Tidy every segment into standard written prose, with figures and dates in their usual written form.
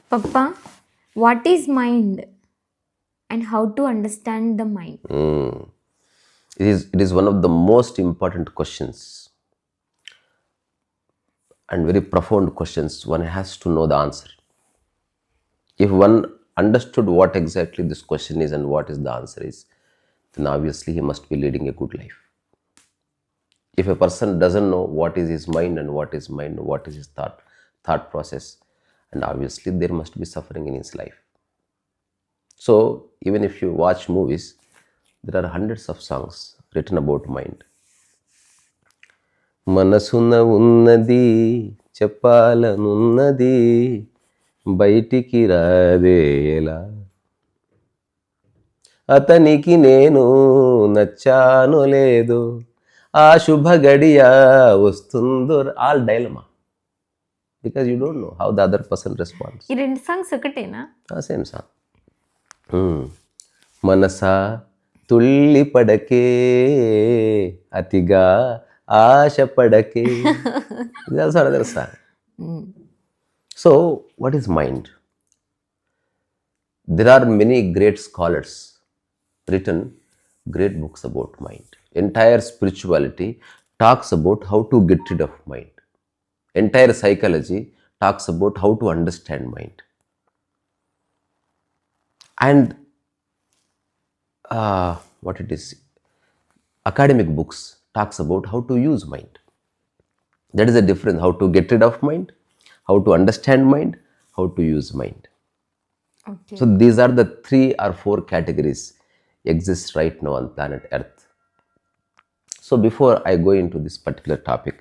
Papa, what is mind and how to understand the mind? It is one of the most important questions and very profound questions. One has to know the answer. If one understood what exactly this question is and what is the answer is, then obviously he must be leading a good life. If a person doesn't know what is his mind, what is his thought process, and obviously there must be suffering in his life. So even if you watch movies, there are hundreds of songs written about mind. మనసున ఉన్నది చెప్పాలనున్నది బయటికి రాదేలా అతనికి నేను నచ్చానో లేదో ఆ శుభ గడియ వస్తుందో all dilemma because you don't know how the other person response ఈ రెండు సాంగ్స్ ఒకటేనా? సేమ్ సాంగ్ మనసా తుళ్ళి పడకే అతిగా ఆశ పడకే ఇది also another song. So what is mind? There are many great scholars written great books about mind. Entire spirituality talks about how to get rid of mind. Entire psychology talks about how to understand mind. And what it is, academic books talks about how to use mind. That is the difference, how to get rid of mind, how to understand mind, how to use mind. Okay. So these are the 3 or 4 categories exist right now on planet Earth. So before I go into this particular topic,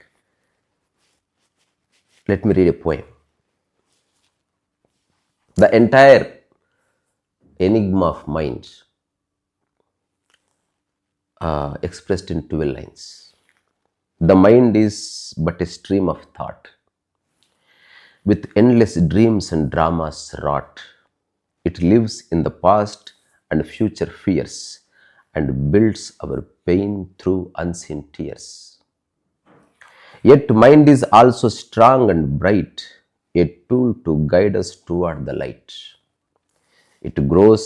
let me read a poem. The entire enigma of mind expressed in 12 lines. The mind is but a stream of thought, with endless dreams and dramas wrought. It lives in the past and future fears, and builds our pain through unseen tears. Yet mind is also strong and bright, a tool to guide us toward the light. It grows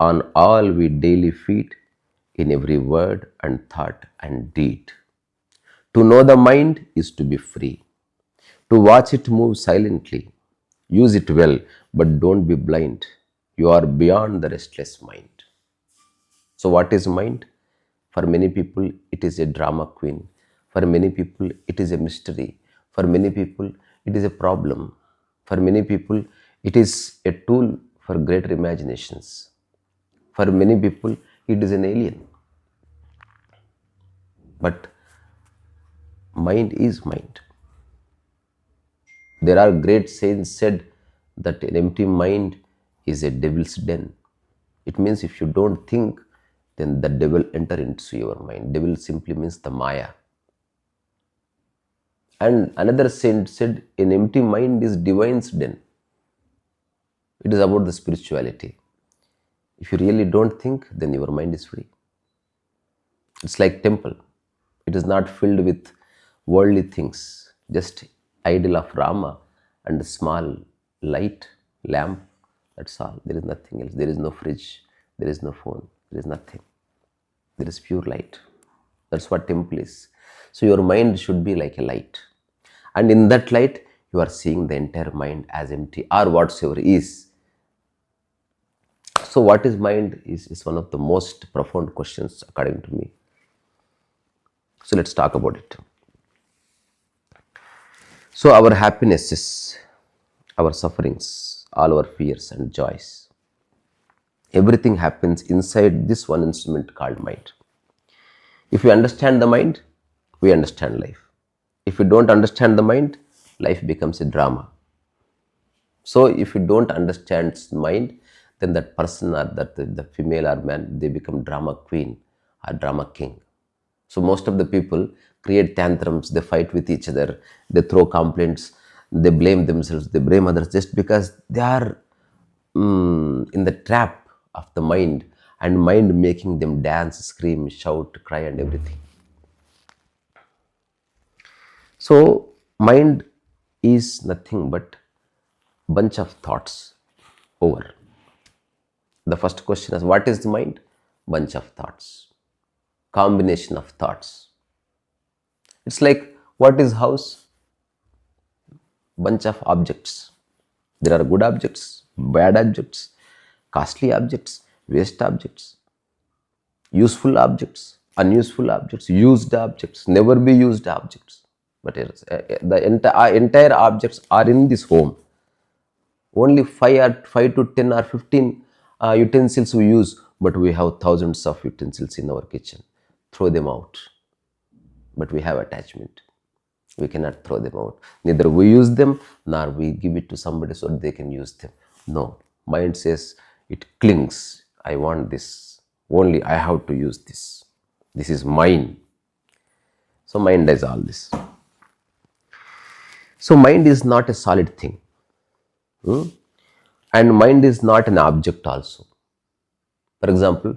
on all we daily feed, in every word and thought and deed. To know the mind is to be free, to watch it move silently. Use it well, but don't be blind. You are beyond the restless mind. So, what is mind? For many people, it is a drama queen. For many people, it is a mystery. For many people, it is a problem. For many people, it is a tool for greater imaginations. For many people, it is an alien. But mind is mind. There are great saints said that an empty mind is a devil's den. It means if you don't think, then the devil enter into your mind. Devil simply means the Maya. And another saint said an empty mind is divine's den. It is about the spirituality. If you really don't think, then your mind is free. It's like temple. It is not filled with worldly things, just idol of Rama and a small light lamp. That's all. There is nothing else. There is no fridge. There is no phone. There is nothing. There is pure light. That's what temple is. So your mind should be like a light. And in that light, you are seeing the entire mind as empty or whatsoever is. So what is mind is one of the most profound questions according to me. So let's talk about it. So our happinesses, our sufferings, all our fears and joys, everything happens inside this one instrument called mind. If we understand the mind, we understand life. If we don't understand the mind, life becomes a drama. So if you don't understand mind, then that person or that the female or man, they become drama queen or drama king. So most of the people create tantrums, they fight with each other, they throw complaints, they blame themselves, they blame others just because they are in the trap of the mind, and mind making them dance, scream, shout, cry and everything. So mind is nothing but bunch of thoughts over. The first question is, what is the mind? Bunch of thoughts, combination of thoughts. It's like, what is house? Bunch of objects. There are good objects, bad objects, costly objects, waste objects, useful objects, unuseful objects, used objects, never be used objects. But the entire objects are in this home. Only 5 to 10 or 15 utensils we use, but we have thousands of utensils in our kitchen. Throw them out. But we have attachment. We cannot throw them out. Neither we use them, nor we give it to somebody so they can use them. No. Mind says, it clings. I want this. Only I have to use this. This is mine. So mind does all this. So mind is not a solid thing. And mind is not an object also. For example,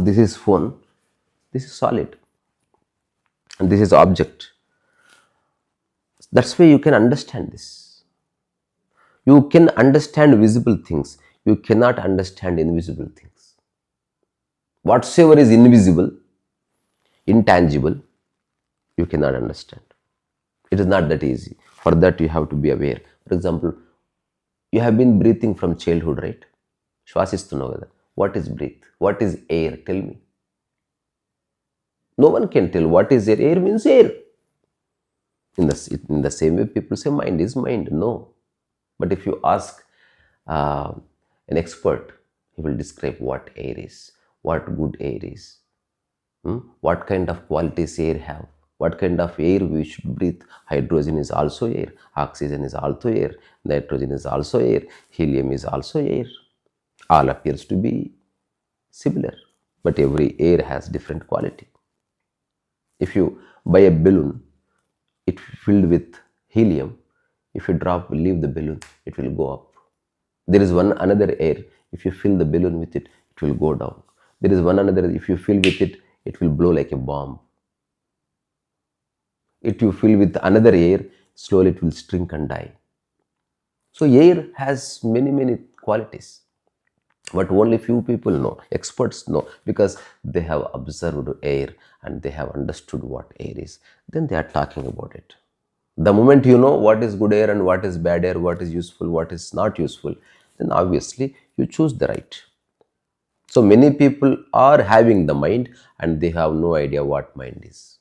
this is phone. This is solid. And this is object. That's why you can understand this. You can understand visible things. You cannot understand invisible things. Whatsoever is invisible, intangible, you cannot understand. It is not that easy. For that you have to be aware. For example, you have been breathing from childhood, right? శ్వాసిస్తున్నావు కదా. What is breath? What is air? Tell me. No one can tell what is air. Air means air. In the same way, people say mind is mind. No. But if you ask an expert, he will describe what air is, what good air is, what kind of qualities air have, what kind of air we should breathe. Hydrogen is also air, oxygen is also air, nitrogen is also air, helium is also air. All appears to be similar, but every air has different quality. If you buy a balloon, it filled with helium. If you leave the balloon, it will go up. There is another air. If you fill the balloon with it, it will go down. There is another. If you fill with it, it will blow like a bomb. If you fill with another air, slowly it will shrink and die. So air has many qualities, but only few people know. Experts know, because they have observed air and they have understood what air is. Then they are talking about it. The moment you know what is good air and what is bad air, what is useful, what is not useful, then obviously you choose the right. So many people are having the mind and they have no idea what mind is.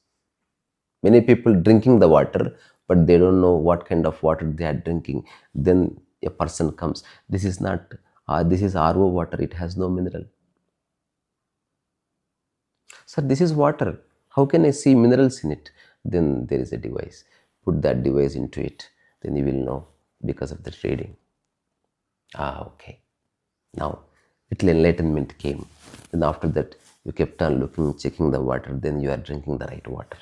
Many people drinking the water, but they don't know what kind of water they are drinking. Then a person comes, this is RO water, it has no mineral. Sir, this is water. How can I see minerals in it? Then there is a device. Put that device into it, then you will know, because of the reading. Okay. Now, little enlightenment came. Then after that, you kept on looking, checking the water, then you are drinking the right water.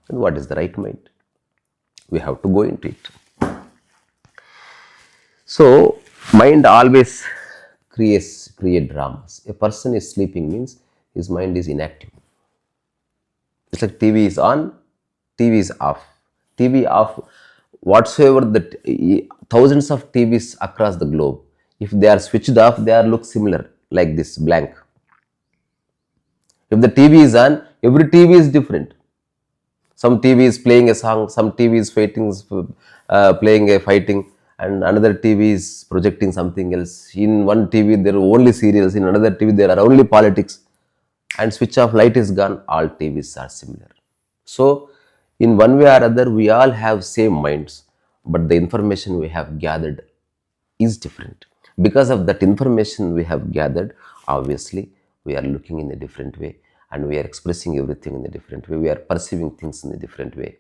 And what is the right mind? We have to go into it. So, mind always create dramas. A person is sleeping means his mind is inactive. It's like TV is on, TV is off. TV off, whatsoever thousands of TVs across the globe, if they are switched off, they look similar, like this, blank. If the TV is on, every TV is different. Some TV is playing a song, some TV is playing a fighting, and another TV is projecting something else. In one TV there are only serials, in another TV there are only politics, and switch off, light is gone, all TVs are similar. So in one way or other, we all have same minds, but the information we have gathered is different. Because of that information we have gathered, obviously we are looking in a different way, and we are expressing everything in a different way. We are perceiving things in a different way.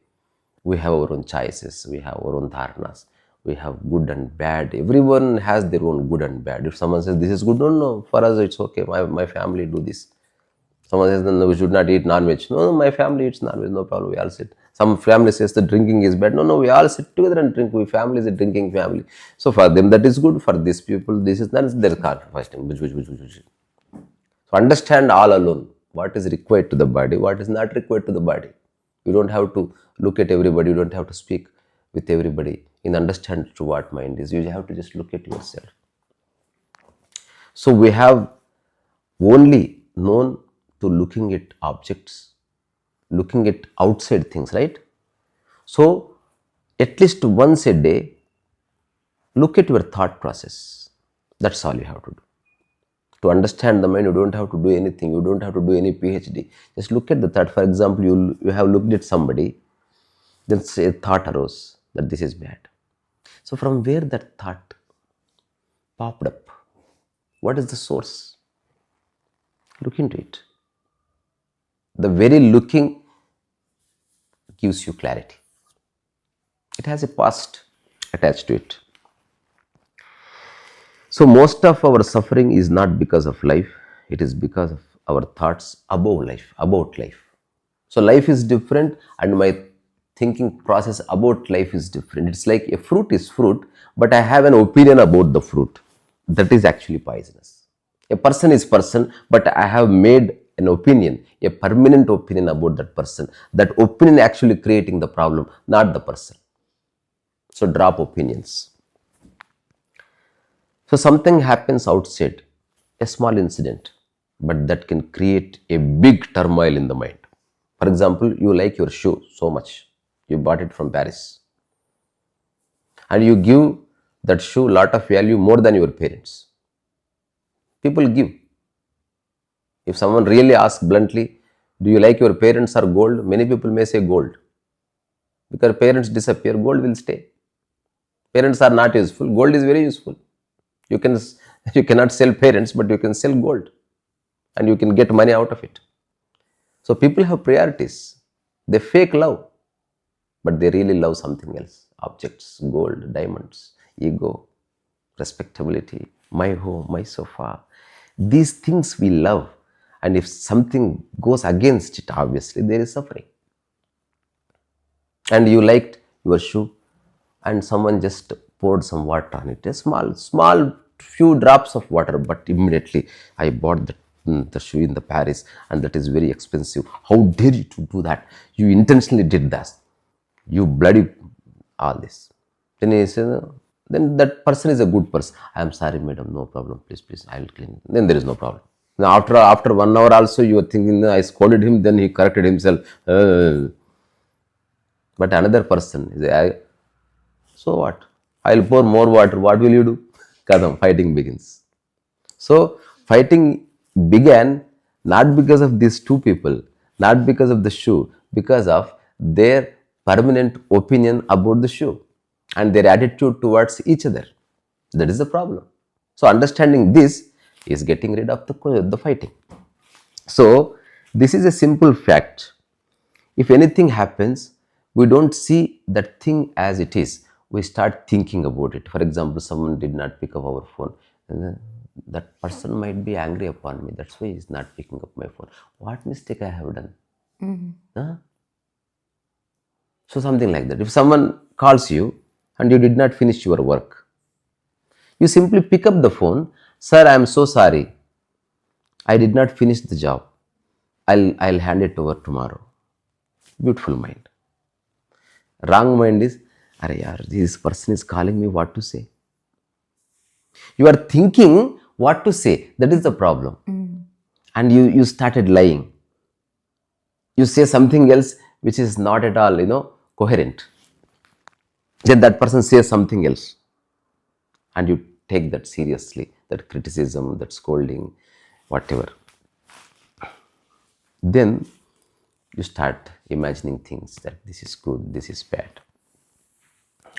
We have our own choices, we have our own dharnas, we have good and bad. Everyone has their own good and bad. If someone says this is good, no, for us it's okay, my family do this. Someone says, no, we should not eat non-veg. No, my family eats non-veg, no problem, we all sit. Some family says that drinking is bad. No, we all sit together and drink. We family is a drinking family. So for them that is good. For these people, this is not their fasting. So understand all alone what is required to the body, what is not required to the body. You don't have to look at everybody. You don't have to speak. with everybody in understand to what mind is. You have to just look at yourself. So we have only known to looking at objects, looking at outside things, right? So at least once a day, look at your thought process. That's all you have to do. To understand the mind, you don't have to do anything. You don't have to do any PhD. Just look at the thought. For example, you have looked at somebody, then say a thought arose that this is bad. So from where that thought popped up? What is the source? Look into it. The very looking gives you clarity. It has a past attached to it. So most of our suffering is not because of life, it is because of our thoughts about life. So life is different and my thinking process about life is different. It's like a fruit is fruit, but I have an opinion about the fruit. That is actually poisonous. A person is person, but I have made an opinion, a permanent opinion about that person. That opinion actually creating the problem, not the person. So drop opinions. So something happens outside, a small incident, but that can create a big turmoil in the mind. For example, you like your shoe so much, you bought it from Paris, and you give that shoe lot of value more than your parents. People give. If someone really asks bluntly, do you like your parents or gold? Many people may say gold. Because parents disappear, gold will stay. Parents are not useful, gold is very useful. You can you cannot sell parents, but you can sell gold and you can get money out of it. So people have priorities. They fake love, but they really love something else. Objects, gold, diamonds, ego, respectability, my home, my sofa. These things we love. And if something goes against it, obviously there is suffering. And you liked your shoe and someone just poured some water on it, a small few drops of water, but immediately I bought the shoe in the Paris and that is very expensive. How dare you to do that? You intentionally did that. You bloody all this. Then he says, then that person is a good person. I am sorry, madam, no problem. Please, I will clean it. Then there is no problem. Now after 1 hour also you are thinking, I scolded him, then he corrected himself. But another person is, so what? I'll pour more water. What will you do? Kadam, fighting begins. So fighting began not because of these two people, not because of the shoe, because of their permanent opinion about the shoe and their attitude towards each other. That is the problem. So understanding this is getting rid of the fighting. So this is a simple fact. If anything happens, we don't see that thing as it is. We start thinking about it. For example, someone did not pick up our phone, and then that person might be angry upon me. That's why he's not picking up my phone. What mistake I have done? Huh? So something like that. If someone calls you and you did not finish your work, you simply pick up the phone. Sir, I am so sorry. I did not finish the job. I'll hand it over tomorrow. Beautiful mind. Wrong mind is, Arey yaar, this person is calling me, what to say? You are thinking what to say. That is the problem. And you started lying. You say something else which is not at all, coherent. Then that person says something else. And you take that seriously, that criticism, that scolding, whatever. Then you start imagining things that this is good, this is bad.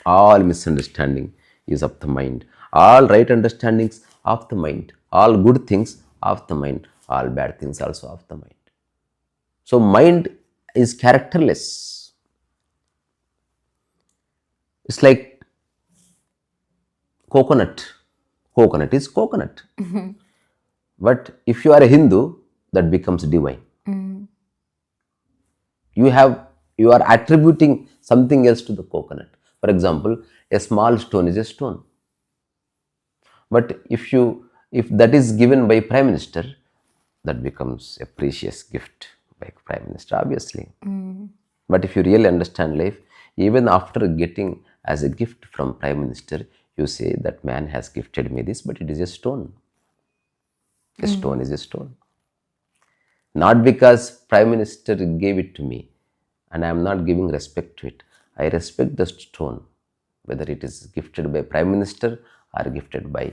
All misunderstanding is of the mind. All right understandings of the mind. All good things of the mind. All bad things also of the mind. So mind is characterless. It's like coconut. Coconut is coconut. But if you are a Hindu, that becomes divine. You are attributing something else to the coconut. For example, a small stone is a stone. But if that is given by Prime Minister, that becomes a precious gift by Prime Minister, obviously. But if you really understand life, Even after getting as a gift from Prime Minister, you say that man has gifted me this, but it is a stone. A stone is a stone. Not because Prime Minister gave it to me and I am not giving respect to it. I respect the stone, whether it is gifted by Prime Minister or gifted by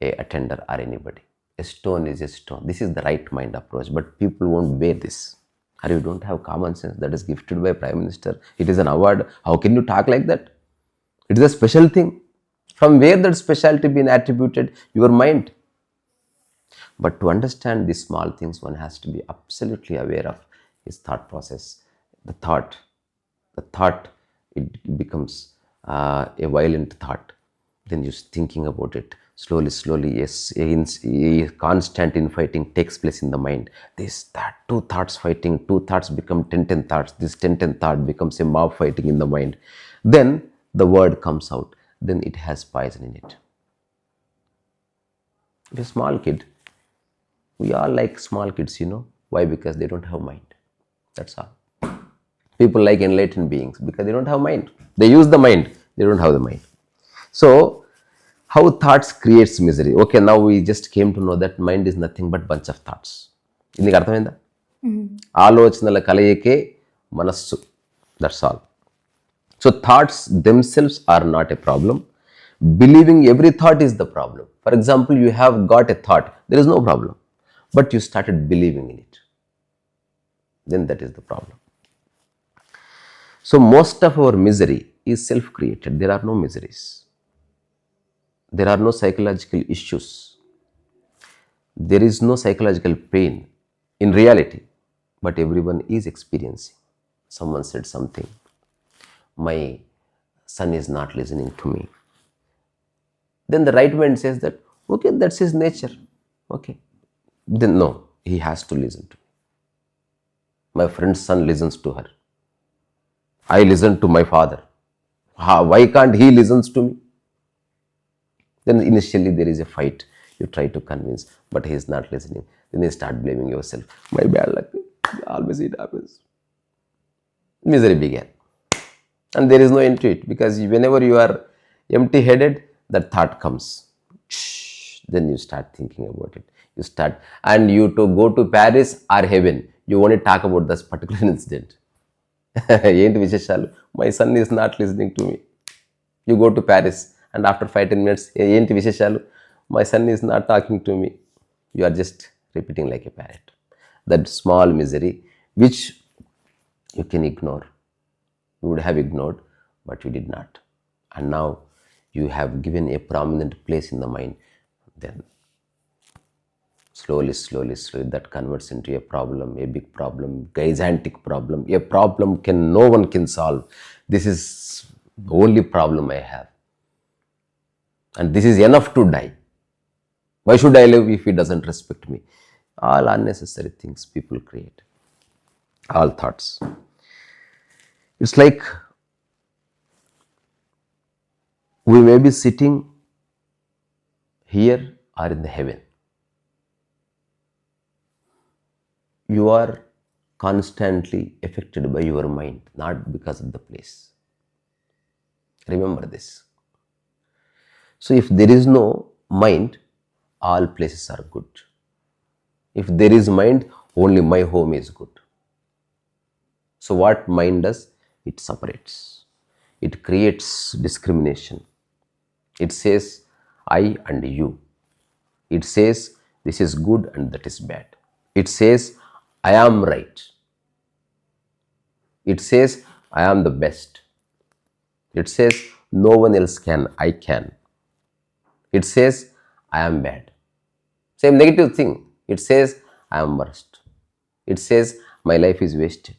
a attender or anybody. A stone is a stone. This is the right mind approach, but people won't bear this. Or you don't have common sense. That is gifted by Prime Minister. It is an award. How can you talk like that? It is a special thing. From where that specialty been attributed? Your mind. But to understand these small things, one has to be absolutely aware of his thought process. The thought, it becomes a violent thought. Then you're thinking about it slowly. Yes, a constant infighting takes place in the mind. This, that, two thoughts fighting, two thoughts become 10 thoughts. This 10 thought becomes a mob fighting in the mind. Then the word comes out. Then it has poison in it. If a small kid, we all like small kids, Why? Because they don't have mind. That's all. People like enlightened beings because they don't have mind. They use the mind. They don't have the mind. So, how thoughts creates misery. Okay, now we just came to know that mind is nothing but bunch of thoughts. ఇందుకు అర్థమైందా? ఆలోచనల కలయికే మనస్సు. That's all. So thoughts themselves are not a problem. Believing every thought is the problem. For example, you have got a thought. There is no problem. But you started believing in it. Then that is the problem. So most of our misery is self-created. There are no miseries. There are no psychological issues. There is no psychological pain in reality. But everyone is experiencing. Someone said something. My son is not listening to me. Then the right mind says that, okay, that's his nature. Okay. Then no, he has to listen to me. My friend's son listens to her. I listen to my father. Why can't he listens to me? Then initially there is a fight. You try to convince, but he is not listening. Then you start blaming yourself. My bad luck. Always it happens. Misery began. And there is no end to it, because whenever you are empty-headed, that thought comes. Then you start thinking about it. You start, and you to go to Paris or heaven, you want to talk about this particular incident. ఏంటి విశేషాలు? My son is not listening to me. You go to Paris, and after 5-10 minutes, ఏంటి విశేషాలు? My son is not talking to me. You are just repeating like a parrot. That small misery, which you can ignore. You would have ignored, but you did not. And now you have given a prominent place in the mind. Then slowly, that converts into a problem, a big problem, gigantic problem, a problem no one can solve. This is the only problem I have. And this is enough to die. Why should I live if he doesn't respect me? All unnecessary things people create. All thoughts. It's like we may be sitting here or in the heaven. You are constantly affected by your mind, not because of the place. Remember this. So if there is no mind, all places are good. If there is mind, only my home is good. So what mind does? It separates. It creates discrimination. It says I and you. It says this is good and that is bad. It says I am right. It says I am the best. It says no one else can, I can. It says I am bad. Same negative thing. It says I am worst. It says my life is wasted.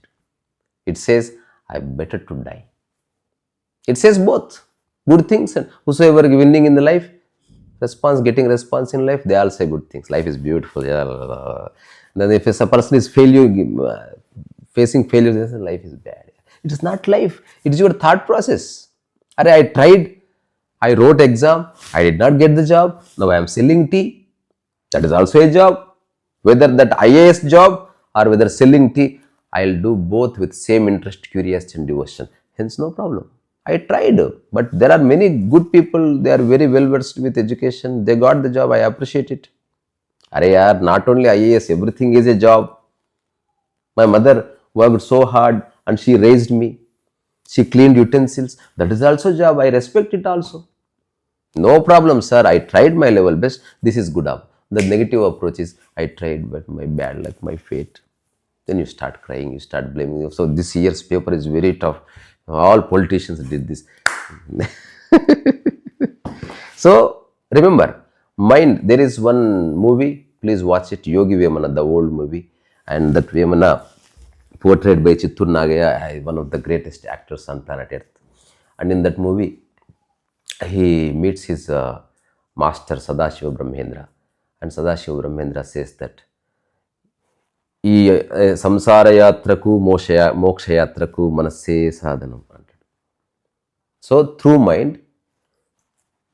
It says I better to die. It says both good things, and whosoever winning in the life, getting response in life, they all say good things. Life is beautiful. Then if a person is facing failure, they say life is bad. It is not life. It is your thought process. I tried. I wrote exam. I did not get the job. Now I am selling tea. That is also a job. Whether that IAS job or whether selling tea, I'll do both with same interest, curiosity and devotion. Hence, no problem. I tried, but there are many good people. They are very well versed with education. They got the job. I appreciate it. Arey yaar, not only IAS, everything is a job. My mother worked so hard and she raised me. She cleaned utensils. That is also job. I respect it also. No problem, sir. I tried my level best. This is good up. The negative approach is I tried, but my bad luck, my fate. Then you start crying, you start blaming. So this year's paper is very tough. All politicians did this. So remember, mind. There is one movie. Please watch it. Yogi Vemana, the old movie, and that Vemana portrayed by Chittur Nagaya, one of the greatest actors on planet Earth. And in that movie, he meets his master Sadashiva Brahmendra, and Sadashiva Brahmendra says that ఈ సంసార యాత్రకు మోక్షయాత్రకు మనస్సే సాధనం అంటాడు. So through mind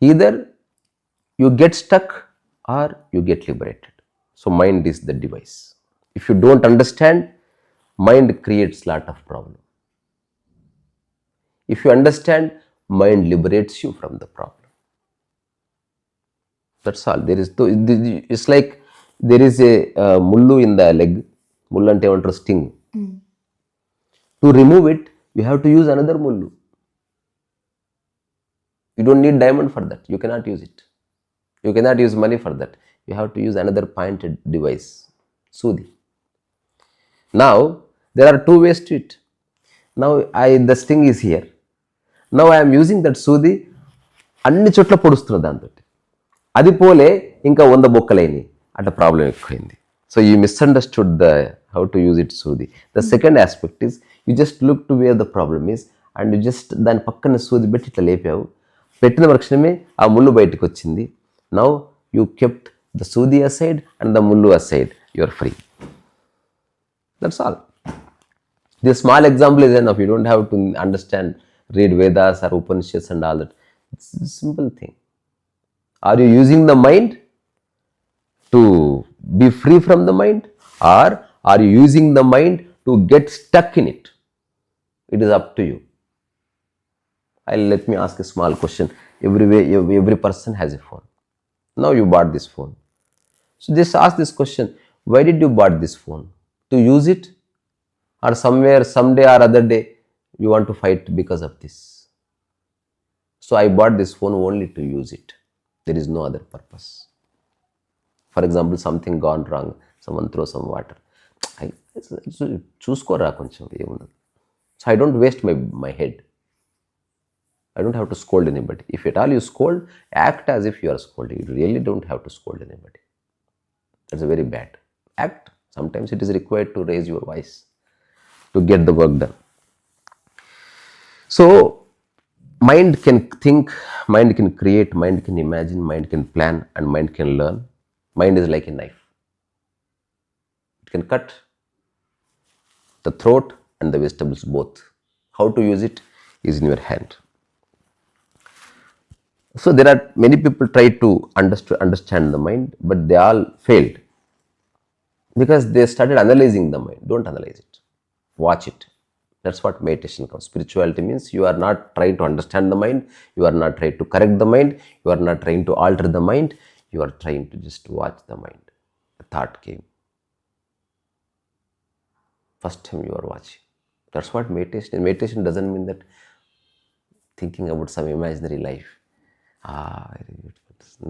either you get stuck or you get liberated. So mind is the device. If you don't understand, mind creates lot of problem. If you understand, mind liberates you from the problem. That's all. There is it's like there is a mullu in the leg. Mullu ante emantaru sting. To remove it, you have to use another mullu. You don't need diamond for that. You cannot use it. You cannot use money for that. You have to use another pointed device. Sudhi. Now, there are two ways to it. Now, the sting is here. Now, I am using that Sudhi. అన్ని చోట్ల పొడుస్తున్న దాంతో అది పోలే ఇంకా 100 బొక్కలైనవి అట్లా problem ఎక్కువైంది. So you misunderstood the how to use it సూది. The second aspect is you just look to where the problem is and you just దాని పక్కన సూది పెట్టి ఇట్లా లేపావు. పెట్టిన క్షణమే ఆ ముళ్ళు బయటకు వచ్చింది. నౌ యూ కెప్ట్ ద సూది అసైడ్ అండ్ ద ముళ్ళు aside. You are free. That's all. This small example is enough. You don't have to understand, read Vedas or Upanishads and all that. It's a simple thing. Are you using the mind to be free from the mind, or are you using the mind to get stuck in it? It is up to you. Let me ask a small question. Every person has a phone. Now you bought this phone. So just ask this question: why did you bought this phone? To use it? Or somewhere, someday or other day, you want to fight because of this. So I bought this phone only to use it. There is no other purpose. For example, something gone wrong, someone throw some water. చూసుకోరా కొంచెం ఏమున్నది. So I don't waste my head. I don't have to scold anybody. If at all you scold, act as if you are scolding. You really don't have to scold anybody. That's very bad. Act. Sometimes it is required to raise your voice to get the work done. So, mind can think, mind can create, mind can imagine, mind can plan, and mind can learn. Mind is like a knife. It can cut the throat and the vegetables both. How to use it is in your hand. So, there are many people try to understand the mind, but they all failed because they started analyzing the mind. Don't analyze it. Watch it. That's what meditation comes. Spirituality means you are not trying to understand the mind, you are not trying to correct the mind, you are not trying to alter the mind, you are trying to just watch the mind. A thought came. First time you are watching. That's what meditation is. Meditation doesn't mean that thinking about some imaginary life.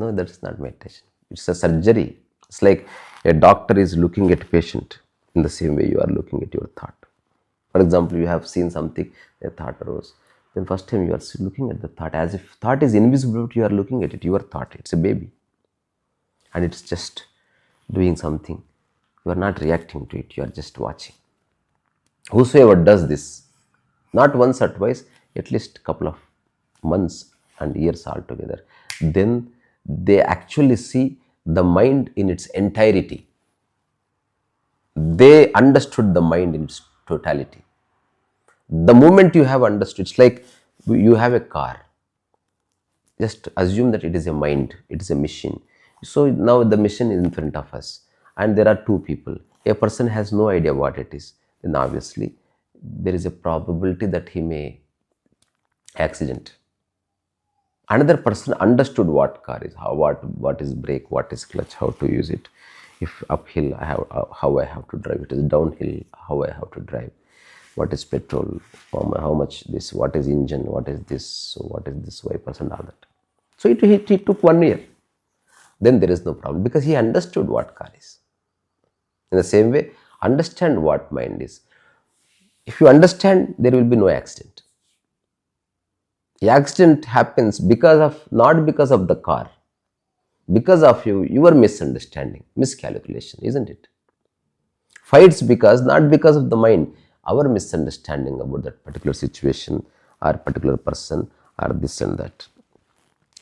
No, that's not meditation. It's a surgery. It's like a doctor is looking at a patient in the same way you are looking at your thought. For example, you have seen something, a thought arose. Then first time you are looking at the thought as if thought is invisible, but you are looking at it. Your thought, it's a baby. And it's just doing something. You are not reacting to it. You are just watching. Whosoever does this, not once or twice, at least a couple of months and years altogether, then they actually see the mind in its entirety. They understood the mind in its totality. The moment you have understood, it's like you have a car. Just assume that it is a mind, it is a machine. So now the machine is in front of us and there are two people. A person has no idea what it is. Then obviously there is a probability that he may accident. Another person understood what car is, how, what is brake, what is clutch, how to use it. If uphill, I have how I have to drive. It is downhill, how I have to drive. What is petrol? How much this? What is engine? What is this? So what is this wipers and all that? So it took 1 year. Then there is no problem because he understood what car is. In the same way, understand what mind is. If you understand, there will be no accident. The accident happens because of, not because of the car, because of your misunderstanding, miscalculation, isn't it? Fights because, not because of the mind, our misunderstanding about that particular situation or particular person or this and that.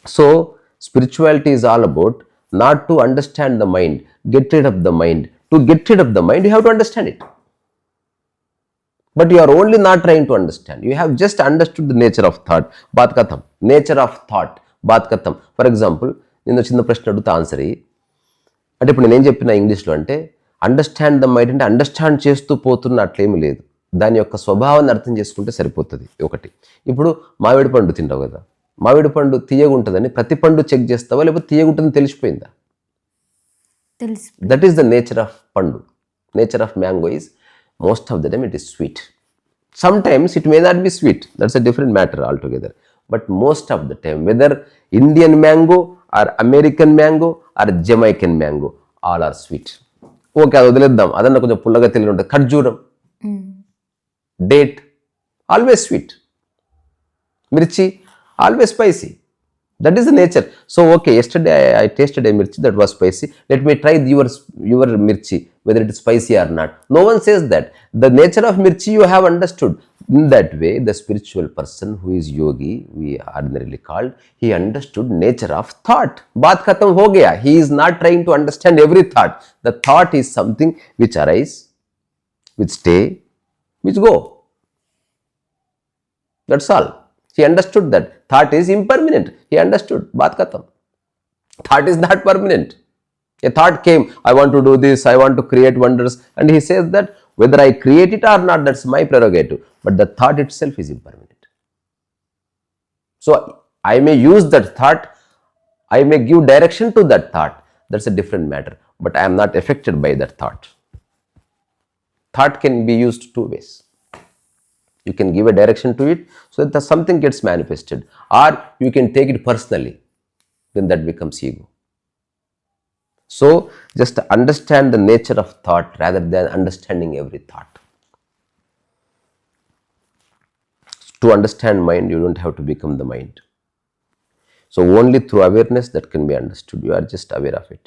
So spirituality is all about not to understand the mind, get rid of the mind. To get rid of the mind, you have to understand it. But you are only not trying to understand. You have just understood the nature of thought. Baat katham. Nature of thought. Baat katham. For example, నేను చిన్న ప్రశ్న అడుగుతా answer అయ్యి, అంటే ఇప్పుడు నేనేం చెప్పిన ఇంగ్లీష్లో అంటే అండర్స్టాండ్ ద మైండ్ అంటే అండర్స్టాండ్ చేస్తూ పోతున్న అట్లేమీ లేదు. దాని యొక్క స్వభావాన్ని అర్థం చేసుకుంటే సరిపోతుంది. ఒకటి, ఇప్పుడు మామిడి పండు తింటావు కదా, మామిడి పండు తీయగుంటుందని ప్రతి పండు చెక్ చేస్తావా, లేకపోతే తీయగుంటుందని తెలిసిపోయిందా? తెలుసు. That is the nature of pandu. Nature of mango is most of the time it is sweet. Sometimes it may not be sweet. That's a different matter altogether. But most of the time, whether Indian mango or American mango or Jamaican mango, all are sweet. Okay, అది వదిలేద్దాం, అదన్నా కొంచెం పుల్లగా తెలియదు ఉంటుంది. ఖర్జూరం, date, always sweet. మిర్చి, always spicy. That is the nature. So okay, yesterday I tasted a mirchi that was spicy. Let me try your mirchi, whether it is spicy or not. No one says that. The nature of mirchi you have understood. In that way, the spiritual person who is yogi, we ordinarily called, he understood nature of thought. Baat khatam ho gaya. He is not trying to understand every thought. The thought is something which arise, which stay, which go. That's all. He understood that thought is impermanent. He understood. Baat khatam. Thought is not permanent. A thought came, I want to do this, I want to create wonders, and he says that whether I create it or not, that's my prerogative. But the thought itself is impermanent. So I may use that thought, I may give direction to that thought. That's a different matter. But I am not affected by that thought. Thought can be used two ways. You can give a direction to it so that something gets manifested, or you can take it personally, then that becomes ego. So just understand the nature of thought rather than understanding every thought. To understand mind, you don't have to become the mind. So only through awareness that can be understood. You are just aware of it.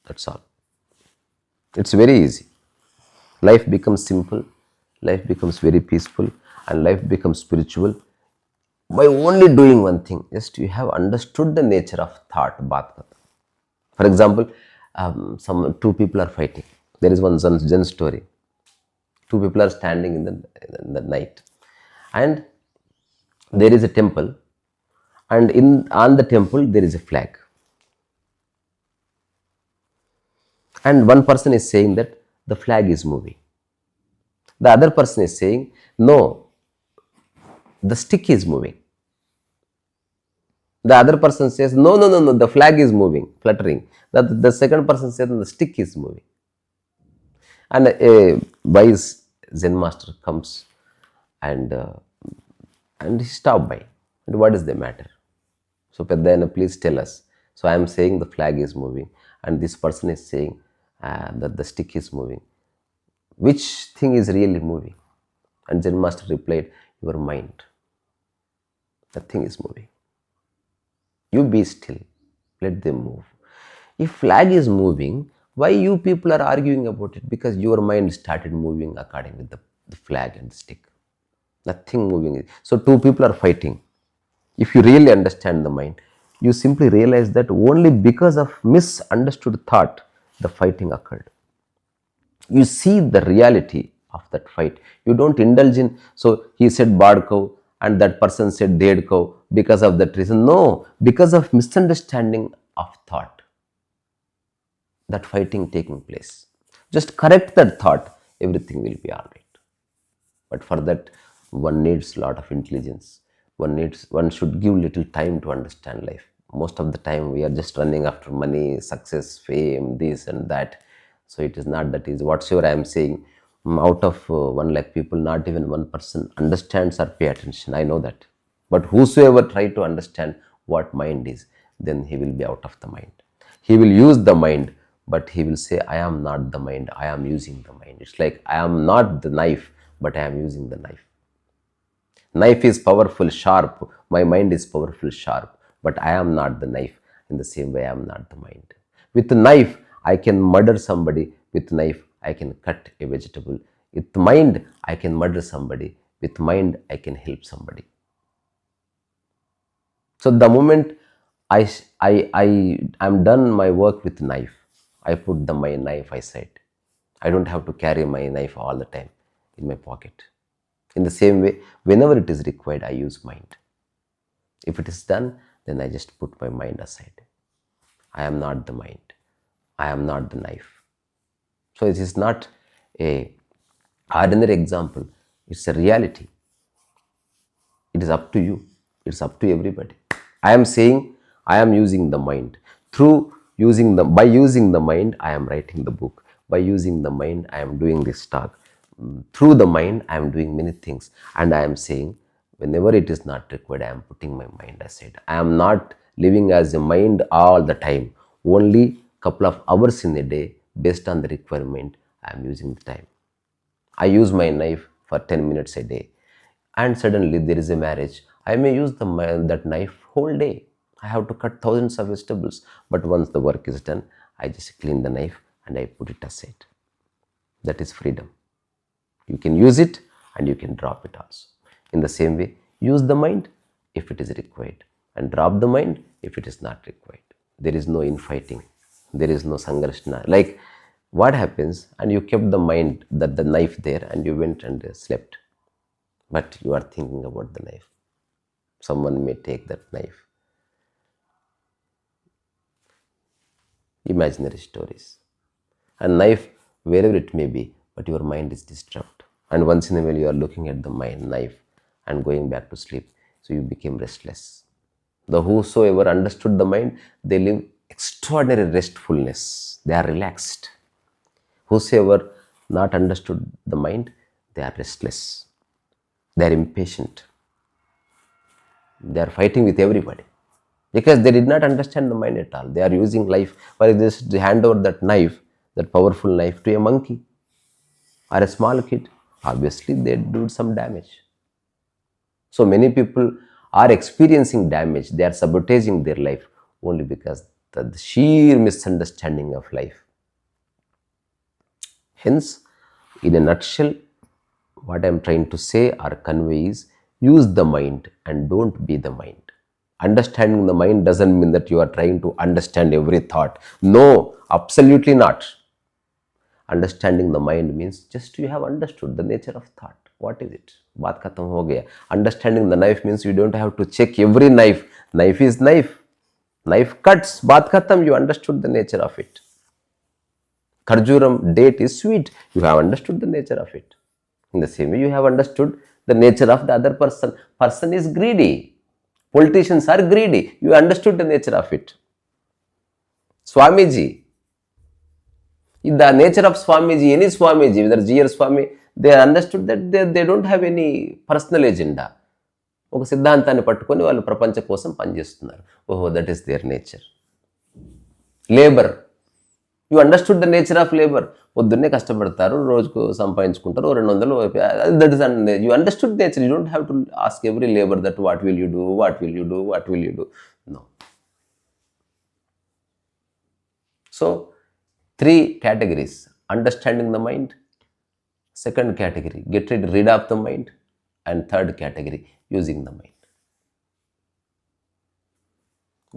That's all. It's very easy. Life becomes simple, life becomes very peaceful, and life becomes spiritual by only doing one thing. Just you have understood the nature of thought. For example, some two people are fighting. There is one Zen story. Two people are standing in the night, and there is a temple, and on the temple there is a flag, and one person is saying that the flag is moving. The other person is saying, no, the stick is moving. The other person says, no, the flag is moving, fluttering. The second person says, the stick is moving. And a wise Zen master comes and he stopped by. And what is the matter? So Peddayana, please tell us. So I am saying the flag is moving, and this person is saying that the stick is moving. Which thing is really moving? And Zen master replied, your mind. The thing is moving. You be still, let them move. If flag is moving, why you people are arguing about it? Because your mind started moving according with the flag and the stick. Nothing moving. So two people are fighting. If you really understand the mind, you simply realize that only because of misunderstood thought, the fighting occurred. You see the reality of that fight. You don't indulge in, so he said bad cow and that person said dead cow because of that reason. No, because of misunderstanding of thought, that fighting taking place. Just correct that thought, everything will be all right. But for that, One needs a lot of intelligence. One should give little time to understand life. Most of the time we are just running after money, success, fame, this and that. So it is not that easy. Whatsoever I am saying, out of 1 lakh people, not even 1% understands or pay attention. I know that. But whosoever try to understand what mind is, then he will be out of the mind. He will use the mind, but he will say, I am not the mind, I am using the mind. It's like, I am not the knife, but I am using the knife. Knife is powerful, sharp. My mind is powerful, sharp, but I am not the knife. In the same way, I am not the mind. With the knife, I can murder somebody. With knife, I can cut a vegetable. With mind, I can murder somebody. With mind, I can help somebody. So the moment I'm done my work with knife, I put my knife aside. I don't have to carry my knife all the time in my pocket. In the same way, whenever it is required, I use mind. If it is done, then I just put my mind aside. I am not the mind. I am not the knife. So it is not a ordinary example. It's a reality. It is up to you. It's up to everybody. I am saying I am using the mind. By using the mind, I am writing the book. By using the mind, I am doing this talk. Through the mind, I am doing many things. And I am saying, whenever it is not required, I am putting my mind aside. I am not living as a mind all the time. Only couple of hours in a day, based on the requirement, I am using the time. I use my knife for 10 minutes a day, and suddenly there is a marriage. I may use that knife whole day. I have to cut thousands of vegetables, but once the work is done, I just clean the knife and I put it aside. That is freedom. You can use it and you can drop it also. In the same way, use the mind if it is required and drop the mind if it is not required. There is no infighting. There is no sangarshna. Like, what happens, and you kept the mind, that the knife there, and you went and slept. But you are thinking about the knife. Someone may take that knife. Imaginary stories. A knife, wherever it may be, but your mind is disturbed. And once in a while you are looking at the knife and going back to sleep. So you became restless. The whosoever understood the mind, they live extraordinary restfulness. They are relaxed. Whosoever not understood the mind, they are restless. They are impatient. They are fighting with everybody because they did not understand the mind at all. They are using life. Why just hand over that knife, that powerful knife, to a monkey or a small kid? Obviously, they do some damage. So many people are experiencing damage. They are sabotaging their life only because the sheer misunderstanding of life. Hence, in a nutshell, what I am trying to say or convey is, use the mind and don't be the mind. Understanding the mind doesn't mean that you are trying to understand every thought. No, absolutely not. Understanding the mind means just you have understood the nature of thought. What is it? Baat khatam ho gaya. Understanding the knife means you don't have to check every knife. Knife is knife. Knife cuts. Baat khatam. You understood the nature of it. Kharjuram, date is sweet. You have understood the nature of it. In the same way, you have understood the nature of the other person. Person is greedy. Politicians are greedy. You understood the nature of it. Swamiji. The nature of Swamiji, any Swamiji, whether G or Swami, they understood that they don't have any personal agenda. ఒక సిద్ధాంతాన్ని పట్టుకొని వాళ్ళు ప్రపంచ కోసం పనిచేస్తున్నారు. ఓహో, that is their nature. Labour, you understood the nature of labour. పొద్దున్నే కష్టపడతారు, రోజుకు సంపాదించుకుంటారు 200. That is you understood nature. You don't have to ask every labour that what will you do, what will you do, what will you do. No. So 3 categories: understanding the mind, second category, get rid of the mind, and third category, using the mind.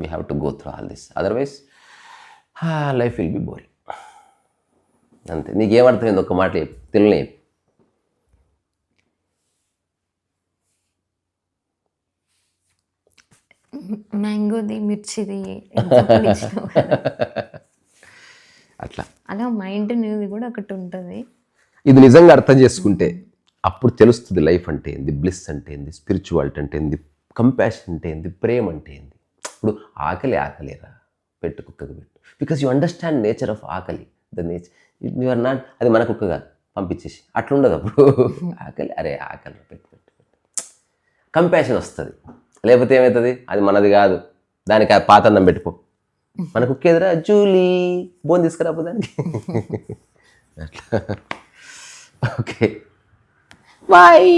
We have to go through all this, otherwise life will be boring. అంతే. నీకేమర్థమైంది? ఒక మాట తెలియలే. మ్యాంగోది, మిర్చిది అట్లా అలా mind అనేది కూడా ఒకటి ఉంటుంది. ఇది నిజంగా అర్థం చేసుకుంటే అప్పుడు తెలుస్తుంది లైఫ్ అంటే ఏంది, బ్లిస్ అంటే ఏంది, స్పిరిచువాలిటీ అంటే ఏంది, కంపాషన్ అంటే ఏంది, ప్రేమ అంటే ఏంది. ఇప్పుడు ఆకలిరా, పెట్టు కుక్కకు పెట్టు, because you understand nature of ఆకలి. The nature you are not, అది మన కుక్క కాదు, పంపించేసి అట్లుండదు అప్పుడు. ఆకలి, అరే ఆకలి, పెట్టు పెట్టు పెట్టు, కంపాషన్ వస్తుంది. లేకపోతే ఏమవుతుంది, అది మనది కాదు, దానికి ఆ పాత అన్నం పెట్టుకో, మన కుక్క ఎదురా జూలీ బోన్ తీసుకురాపో దానికి. అట్లా. Okay, bye.